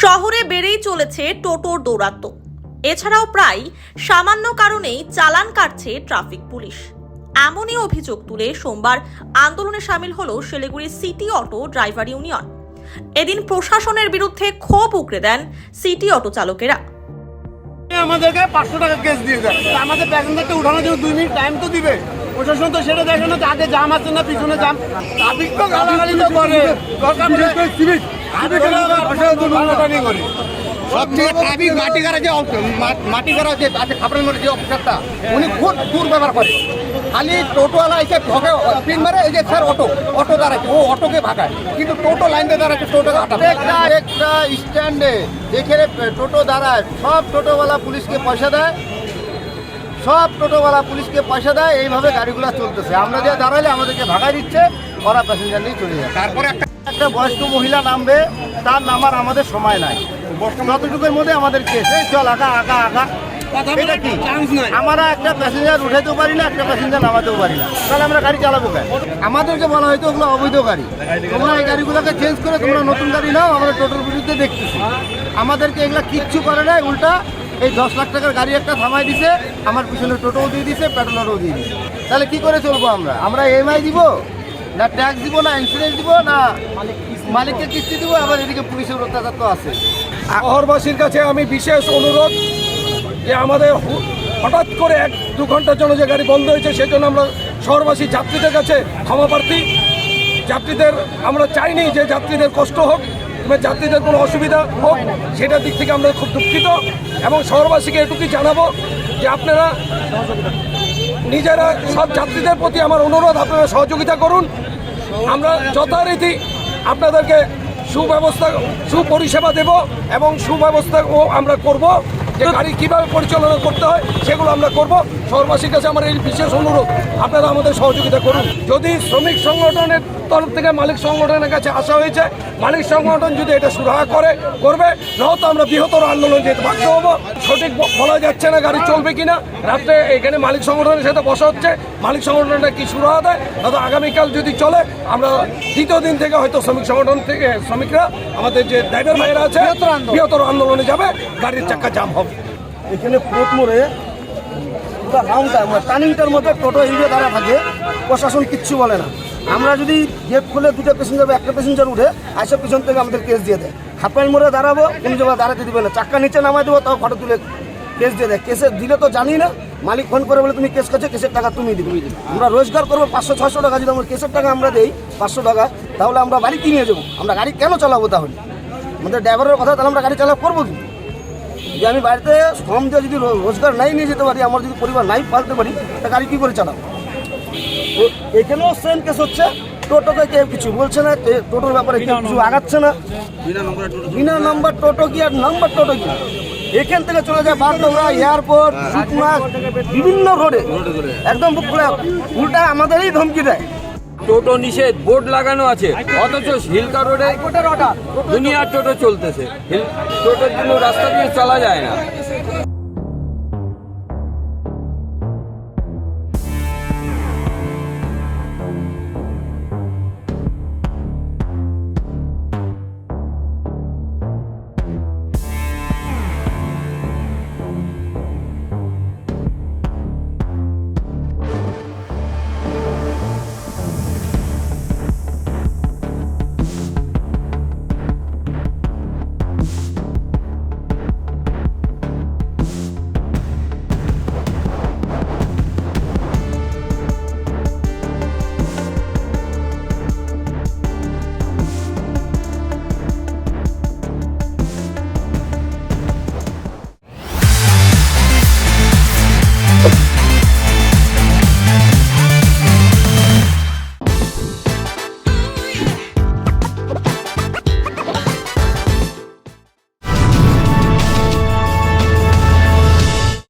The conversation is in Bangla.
শহরে বেড়েই চলেছে টোটোর দৌরাত্ম্য। এছাড়াও প্রায় সামান্য কারণেই চালান কাটছে ট্রাফিক পুলিশ। এমনই অভিযোগ তুলে সোমবার আন্দোলনে সামিল হলো Siliguri city auto driver union. এদিন প্রশাসনের বিরুদ্ধে ক্ষোভ উগরে দেন সিটি অটো চালকেরা। আমাদেরকে 500 টাকা কেস দিয়ে দেয়, আমাদের প্যাসেঞ্জারকে উঠানোর জন্য 2 মিনিট টাইম তো দিবে। প্রশাসন তো সেটা দেখে না, আগে জাম আছে না পিছনে জাম। ট্রাফিক তো গালাগালি তো করে, সিভিক করে সবচেয়ে ট্রাফিক মাটি কারা যে আছে খাপড়ের মধ্যে যে অফিসারটা, উনি খুব দুর্ব্যবহার করে। খালি টোটোওয়ালা এসে ঠকে পিন মারে, এই যে স্যার অটো দাঁড়াচ্ছে, ও অটোকে ভাগায়, কিন্তু টোটো লাইনে দাঁড়াচ্ছে, টোটোকে হাঁটাবে। একটা স্ট্যান্ডে যেখানে টোটো দাঁড়ায় সব টোটোওয়ালা পুলিশকে পয়সা দেয়, সব এইভাবে গাড়িগুলো চলতেছে। আমরা যে দাঁড়ালে আমাদেরকে ভাগায় দিচ্ছে, ওরা প্যাসেঞ্জার নিয়ে চলে যায়। তারপরে একটা বয়স্ক মহিলা নামবে, তার নামার আমাদের সময় নাই, যতটুকুর মধ্যে আমাদের কেস চল আগা। এটা কি আমরা একটা প্যাসেঞ্জার উঠাতেও পারি না, একটা প্যাসেঞ্জার নামাতেও পারি না, তাহলে আমরা গাড়ি চালাবো কেন? আমাদেরকে বলা হয়তো ওগুলো অবৈধ গাড়ি, তোমরা এই গাড়িগুলোকে চেঞ্জ করে তোমরা নতুন গাড়ি নাও। আমরা টোটোর বিরুদ্ধে দেখতেছি, আমাদেরকে এগুলা কিচ্ছু করে না, উল্টা এই 10 লাখ টাকার গাড়ি একটা থামাই দিছে, আমার পিছনে টোটোও দিয়ে দিছে, পেট্রোলও দিয়ে দিছে। তাহলে কি করে চলবো আমরা EMI দিব না, ট্যাক্স দিব না, ইন্স্যুরেন্স দিব না, মালিককে কিস্তি দিব, আবার এদিকে পুলিশের অত্যাচার তো আছে। শহরবাসীর কাছে আমি বিশেষ অনুরোধ যে আমাদের হঠাৎ করে 1-2 ঘন্টার জন্য যে গাড়ি বন্ধ হয়েছে, সেজন্য আমরা শহরবাসী যাত্রীদের কাছে ক্ষমা প্রার্থী। যাত্রীদের আমরা চাইনি যে যাত্রীদের কষ্ট হোক কিংবা যাত্রীদের কোনো অসুবিধা হোক, সেটার দিক থেকে আমরা খুব দুঃখিত। এবং শহরবাসীকে এটুকুই জানাবো যে আপনারা নিজেরা সব যাত্রীদের প্রতি আমার অনুরোধ, আপনারা সহযোগিতা করুন। আমরা যথারীতি আপনাদেরকে সুপরিষেবা দেব এবং সুব্যবস্থাও আমরা করব। যে গাড়ি কীভাবে পরিচালনা করতে হয় সেগুলো আমরা করব। শহরবাসীর কাছে আমার এই বিশেষ অনুরোধ, আপনারা আমাদের সহযোগিতা করুন। যদি শ্রমিক সংগঠনের তরফ থেকে মালিক সংগঠনের কাছে আসা হয়েছে, মালিক সংগঠন যদি এটা সুরাহা করবে, নয়তো আমরা বৃহত্তর আন্দোলন যেতে বাধ্য হব। সঠিক বলা যাচ্ছে না গাড়ি চলবে কিনা। রাত্রে এখানে মালিক সংগঠনের সাথে বসা হচ্ছে, মালিক সংগঠনটা কি সুরাহা দেয়, নয়তো আগামীকাল যদি চলে আমরা দ্বিতীয় দিন থেকে হয়তো শ্রমিক সংগঠন থেকে শ্রমিকরা আমাদের যে ড্রাইভার ভাইয়েরা আছে বৃহত্তর আন্দোলনে যাবে, গাড়ির চাক্কা জাম হবে। এখানে কোর্ট মোড়ে পুরো রাউন্ডটা টার্নিংটার মধ্যে টোটো হিসেবে দাঁড়া থাকে, প্রশাসন কিচ্ছু বলে না। আমরা যদি গেট খুলে 2টা প্যাসেঞ্জার বা 1টা প্যাসেঞ্জার উঠে আসে, পিছন থেকে আমাদের কেস দিয়ে দেয়। হাফাইল মোড়ে দাঁড়াবো, কোনো জায়গায় দাঁড়াতে দিবে না, চাক্কা নিচে নামাই দেবো, তাও ফটো তুলে কেস দিয়ে দেয়। কেসে দিলে তো জানি না, মালিক ফোন করে বলে তুমি কেস করছো, কেসের টাকা তুমি দিবে। আমরা রোজগার করবো 500-600 টাকা, যদি আমরা কেসের টাকা আমরা দেই 500 টাকা, তাহলে আমরা বাড়ি কিনে যাবো। আমরা গাড়ি কেন চালাবো? তাহলে আমাদের ড্রাইভারের কথা, তাহলে আমরা গাড়ি চালাবো করবো কি? যে আমি বাড়িতে শ্রম দিয়ে যদি রোজগার নাই নিয়ে যেতে পারি, আমার যদি পরিবার নাই পালতে পারি, তা গাড়ি কী করে চালাবো? এখানেও সেম কেস হচ্ছে, টোটোকে কেউ কিছু বলছে না, টোটোর ব্যাপারে কেউ কিছু আগাচ্ছে না। বিনা নম্বর টোটো কি আর নাম্বার টোটো কি? এখান থেকে চলে যায় বাগডোগরা, এয়ারপোর্ট, সুকমা, বিভিন্ন রোডে একদম উল্টা আমাদেরই ধমকি দেয়। টোটো নিষেধ বোর্ড লাগানো আছে, অথচ হিলকা রোডে দুনিয়ার টোটো চলতেছে। টোটোর জন্য রাস্তা দিয়ে চলা যায় না।